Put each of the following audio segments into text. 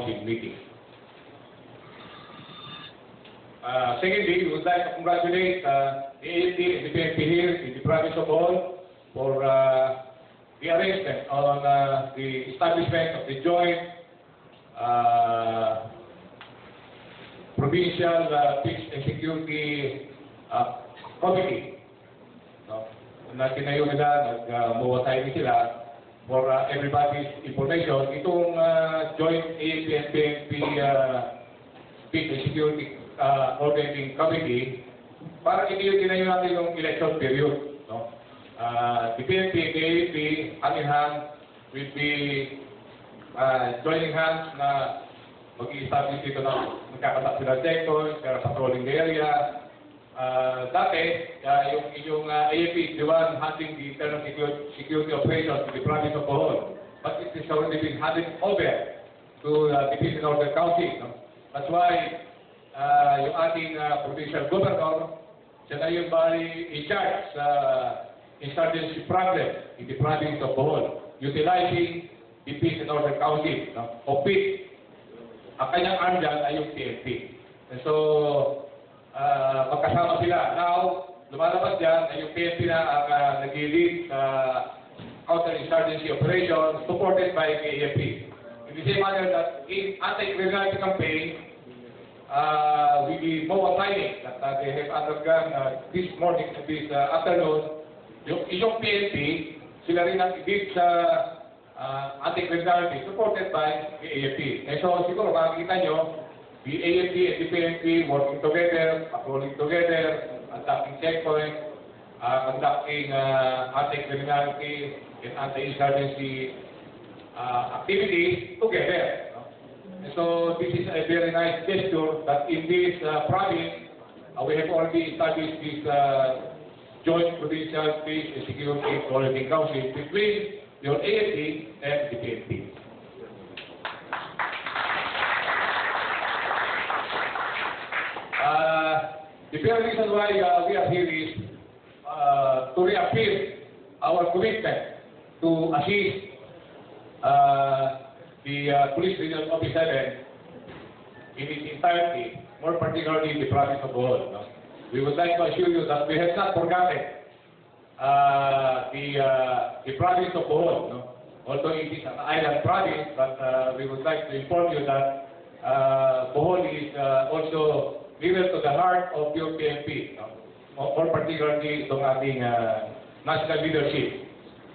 Council meeting. Secondly, we would like to congratulate the AFP and the PNP here in the province of Bohol for the arrangement on the establishment of the joint provincial peace and security committee. No? Na tinayo nila, nag-muwatay sila for everybody's information. Itong joint AFP and PNP peace and security coordinating committee, para tinayo natin yung election period. No? The PNP and the AFP, hand in hand, will be joining hands na mag-i-establish dito na magkakatak sila checkpoints, para patrolling the area. Dati, yung AFP is the one handling the internal security operations to the province of Bohol. But it has already been handed over to the Peace and Order Council. No? That's why yung ating provincial governor, siya na yung in charge sa insurgency problem in the province of Bohol, utilizing the Peace and Order Council, no? Of which ang kanyang arm dyan ay yung PNP. And so, magkasama sila. Now, lumalabas dyan ay yung PNP na ang nag-lead sa counter-insurgency operation supported by the AFP. In the same manner that in anti-criminality campaign, with the MOA training that they have undergone this morning and this afternoon, yung PNP, sila rin ang lead sa anti-criminality supported by the AFP. And so siguro makikita nyo, the AFP and the PNP working together, patrolling together, attacking checkpoints, conducting anti-criminality and anti-insurgency activities together. No? And so this is a very nice gesture that in this province, we have already established this joint provincial peace and security coordinating council between your AFP and the PNP. The very reason why we are here is to reaffirm our commitment to assist the Police Regional Office 7 in its entirety, more particularly in the province of Bohol. No? We would like to assure you that we have not forgotten the province of Bohol. No? Although it is an island province, but we would like to inform you that Bohol is also near to the heart of your PNP, no? More particularly itong ating national leadership.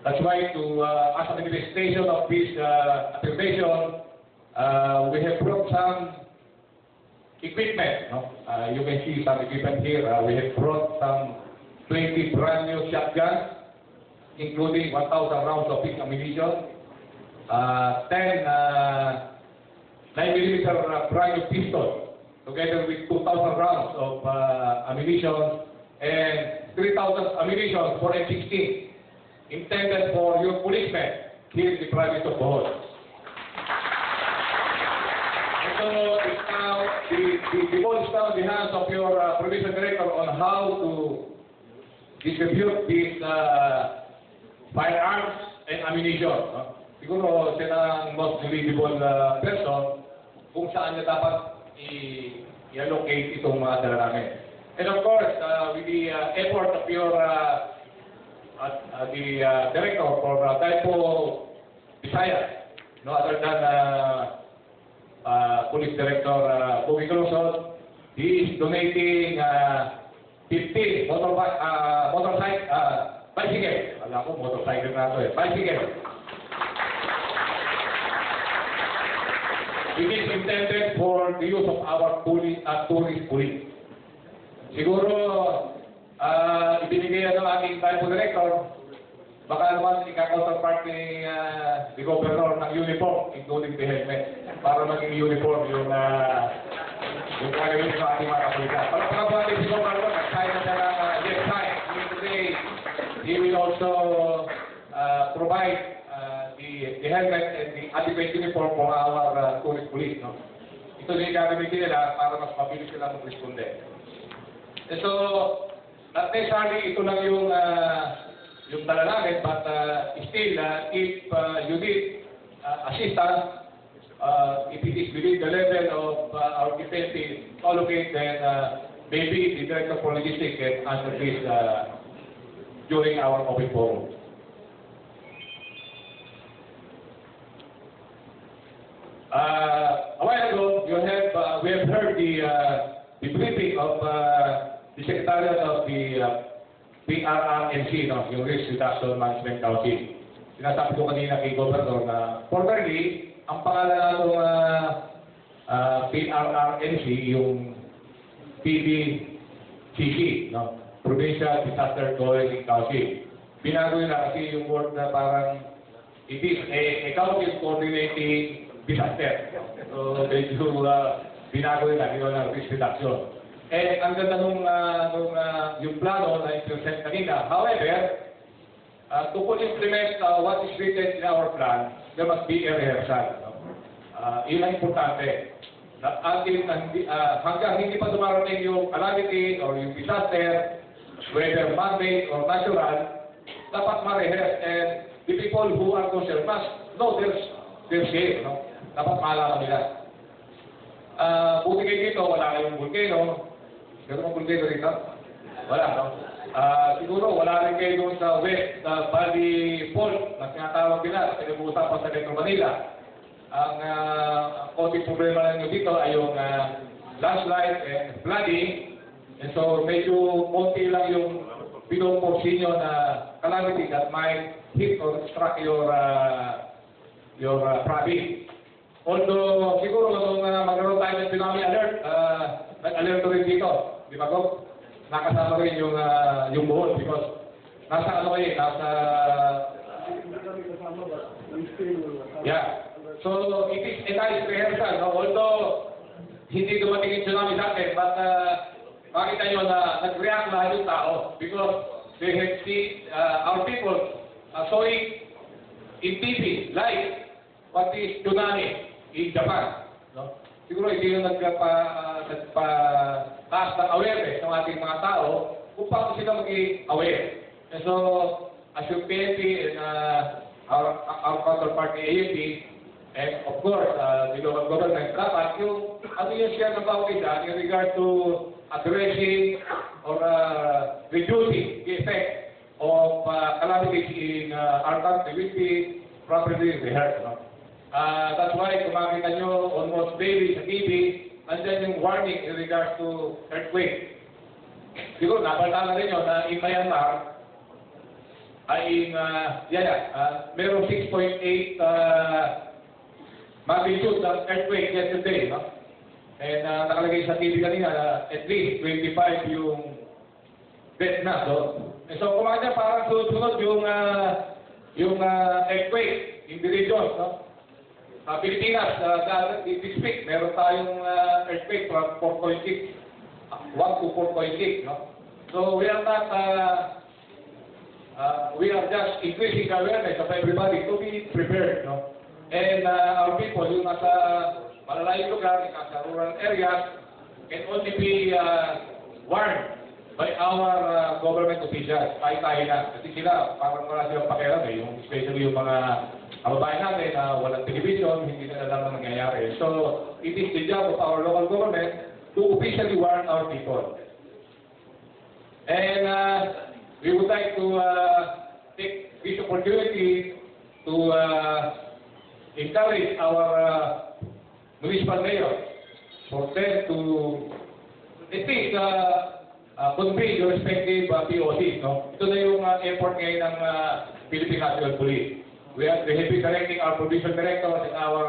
That's why to as a manifestation of this affirmation, we have brought some equipment. No? You can see some equipment here. We have brought some 20 brand new shotguns, including 1,000 rounds of pink ammunition, 10 9mm brand new pistols, together with 2,000 rounds of ammunition and 3,000 ammunition for M16, intended for your policemen here in the province of Bohol. And so it's now, the ball is now in the hands of your provincial director on how to distribute these firearms and ammunition. No? Siguro siya ang most knowledgeable person kung saan niya dapat i-allocate itong mga dala namin. And of course, with the effort of your the director for Taipo Visayas, no other than Police Director Bobby Cruzon, he is donating 15 bicycle. Alam ko, motorcycle na ito eh. Bicycle. It is intended for the use of our tourist police. Siguro, ibinigay ng ating Taipo Director, baka naman ika-counterpart ni the Governor ng uniform, including the helmet, para maging uniform yung gagawin sa ating mga kapulisan. Palapaka ba natin si Governor, nag-sign na siya ng yes sign. Today, he will also provide the helmet and the adequate uniform for our tourist police. No? Ito din gagamitin nila para mas mabilis sila mag-responde. So, not necessarily ito lang yung dala namin, but still, if you need assistance, if it is within the level of our defensive allocate, then maybe the Director for Logistics can answer this during our open forum. A while ago, we have heard the briefing of the Secretariat of the PRRMC, no, yung Risk Reduction Management Council. Sinasabi ko kanina kay Governor na formerly, ang pangalan ng PRRMC, yung PDCC, no, Provincial Disaster Coordinating Council. Binago nila kasi yung word na parang it is a council coordinating disaster. So, medyo binago nila, ginawa ng risk reduction. Eh, ang ganda nung yung plano na i-present kanina. However, to fully implement what is written in our plan, there must be a rehearsal. No? Yun ang importante. Hanggang hindi pa dumarating yung calamity or yung disaster, whether man-made or natural, dapat ma-rehearse. And the people who are concerned must know their share. No? Dapat maalala nila. Buti kayo dito, wala kayong volcano. Meron mong volcano dito? Wala, no? Siguro wala rin kayo doon sa West Valley Fault na tinatawag nila kasi nag-uusapan sa Metro Manila. Ang konting problema lang nyo dito ay yung landslide and flooding. And so medyo konti lang yung pinoporsin nyo na calamity that might hit or struck your province. Although siguro nung magkaroon tayo ng tsunami alert, nag-alert rin dito. Di ba, Gob? Nakasama rin yung buhol because nasa ano kayo, nasa... Yeah. So, it is a nice rehearsal. No? Although, hindi dumating yung tsunami sa atin, but makita nyo na nag-react na yung tao because they have seen our people showing in TV, live, what is tsunami in Japan. No? Siguro hindi yung nagpa-taas ng awareness ng ating mga tao kung paano sila maging aware. And so, as yung PNP and our counterpart ni AFP, and of course, the local government, dapat yung ano yung share ng bawat isa in regard to addressing or reducing the effect of calamities in our country will be properly rehearsed. No? That's why kung makita nyo almost daily sa TV, andyan yung warning in regards to earthquake. Siguro, nabalta na rin nyo na in Myanmar, ay merong 6.8 magnitude ng earthquake yesterday. No? And nakalagay sa TV kanina na at least 25 yung death na. So kung makita parang sunod-sunod yung earthquake in the region. No? Pilipinas, this week, meron tayong earthquake from 4.6, 1 to 4.6. No? So we are not, we are just increasing the awareness of everybody to be prepared. No? And our people, yung nasa malalayong lugar, nasa rural areas, can only be warned by our government officials. Tayo na. Kasi sila, parang wala silang pakialam yung especially yung mga kababayan natin na walang television, hindi na alam na nangyayari. So, it is the job of our local government to officially warn our people. And we would like to take this opportunity to encourage our municipal mayors for them to at least convey your respective POCs. No? Ito na yung effort ngayon ng Philippine National Police. We have been directing our provincial directors and our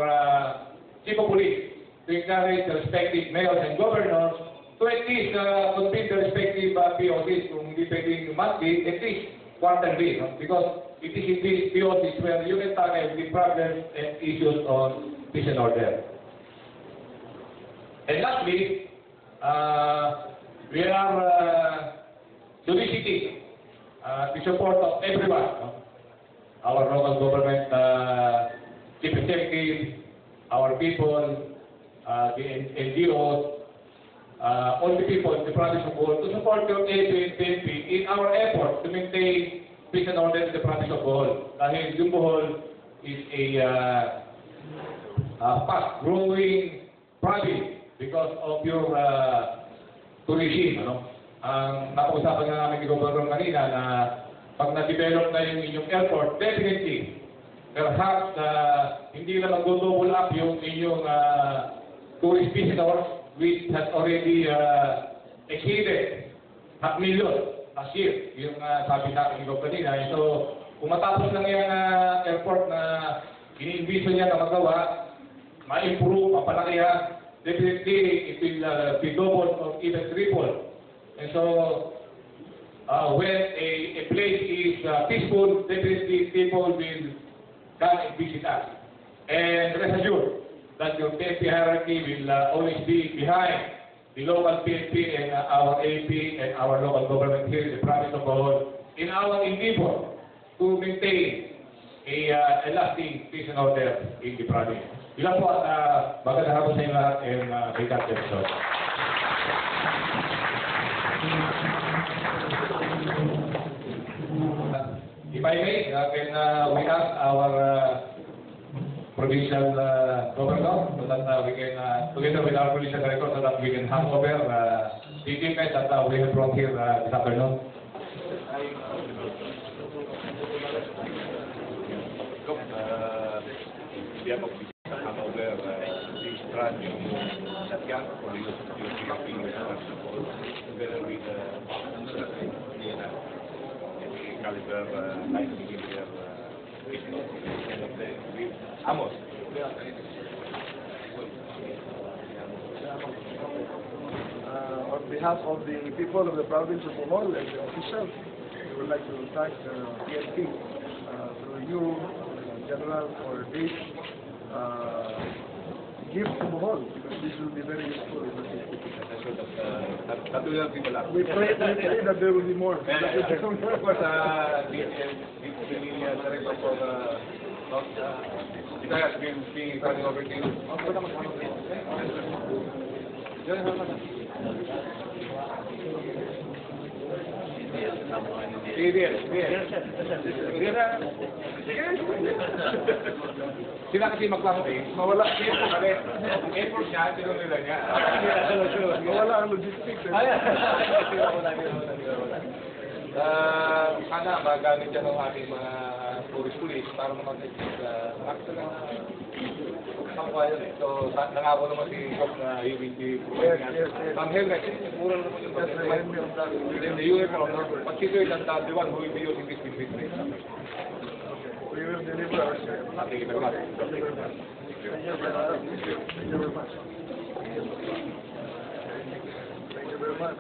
chief of police to encourage the respective mayors and governors to at least convey the respective POCs kung hindi pwedeng monthly, at least quarterly. No? Because it is in these POCs where you can tackle the problems and issues on peace and order. And lastly, we are soliciting the support of everyone. No? Our local government chief executive, our people, the NGOs, all the people in the province of Bohol to support your AFP in our effort to maintain peace and order in the province of Bohol. Dahil yung Bohol is a fast-growing province because of your tourism. Ano? Ang napag-usapan nga namin ni Governor kanina na pag na-develop na yung inyong airport, definitely, perhaps hindi na mag-double up yung inyong tourist visitors which has already exceeded 500,000 last year. Yung sabi sa akin ni Governor kanina. So, kung matapos lang yung airport na ini-envision niya na magawa, ma-improve, mapalakihan, definitely it will be double or even triple. And so, when a place is peaceful, definitely people will come and visit us. And rest assured that your PNP hierarchy will always be behind the local PNP and our AP and our local government here in the province of Bohol in our endeavor to maintain a lasting peace and order in the province. Ilan po at magandang hapon sa inyo lahat and may God bless you. If I may, can we ask our provincial governor so that we can, together with our provincial director, so that we can hand over the equipment that we have brought here this afternoon. Amos. On behalf of the people of the province of Bohol and the officials, we would like to thank the PNP through you, General, for this gift to Bohol, because this will be very useful in the future. We pray that there will be more. Of course, it has been coming over to you. Sila kasi magpapatid, mawala siya po kami. Ang airport niya, tinunila niya. Mawala ang logistics. Sana magamit yan ng ating mga tourist police para mag-exist pangkayan. So, nangako naman si Kok na UBC. Some helmet, mura naman yung within the uniform. Consider that the one who will be using this business. We will deliver our share. Thank you very much. Thank you very much. Thank you very much. Thank you very much.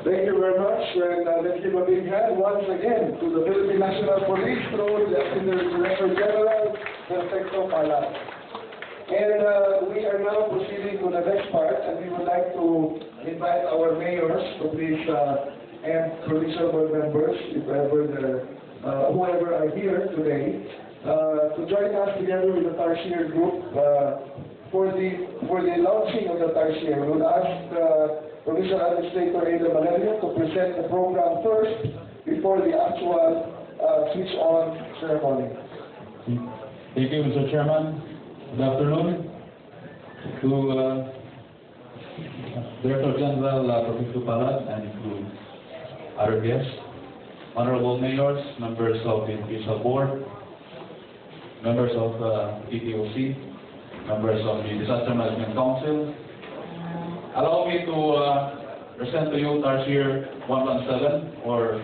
Thank you very much, and let's give a big hand once again to the Philippine National Police through the Director General, Perfecto Pala. And we are now proceeding to the next part, and we would like to invite our mayors to please and provincial board members, if ever whoever are here today, to join us together with the Tarsier group for the launching of the Tarsier. We will ask Provincial Administrator Ada Valerio to present the program first before the actual switch-on ceremony. Thank you, Mr. Chairman. Good afternoon to Director General Professor Palad and to other guests, honorable mayors, members of the official board, members of PTOC, members of the Disaster Management Council. Allow me to present to you Tarsier 117, or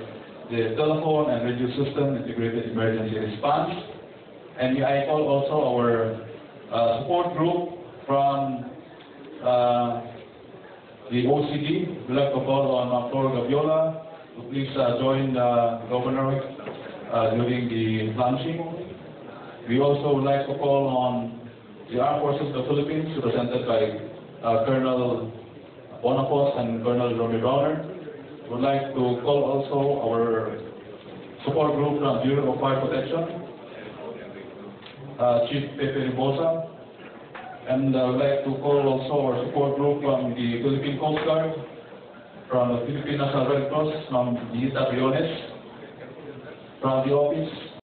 the Telephone and Radio System Integrated Emergency Response. And I call also our support group from the OCD. We'd like to call on Flor Gaviola to please join the governor during the launching. We also would like to call on the Armed Forces of the Philippines, represented by Colonel Bonapos and Colonel Romy Browner. Would like to call also our support group from Bureau of Fire Protection, Chief Pepe Ribosa, and I would like to call also our support group from the Philippine Coast Guard, from the Philippine National Red Cross, from Nita Briones, from the office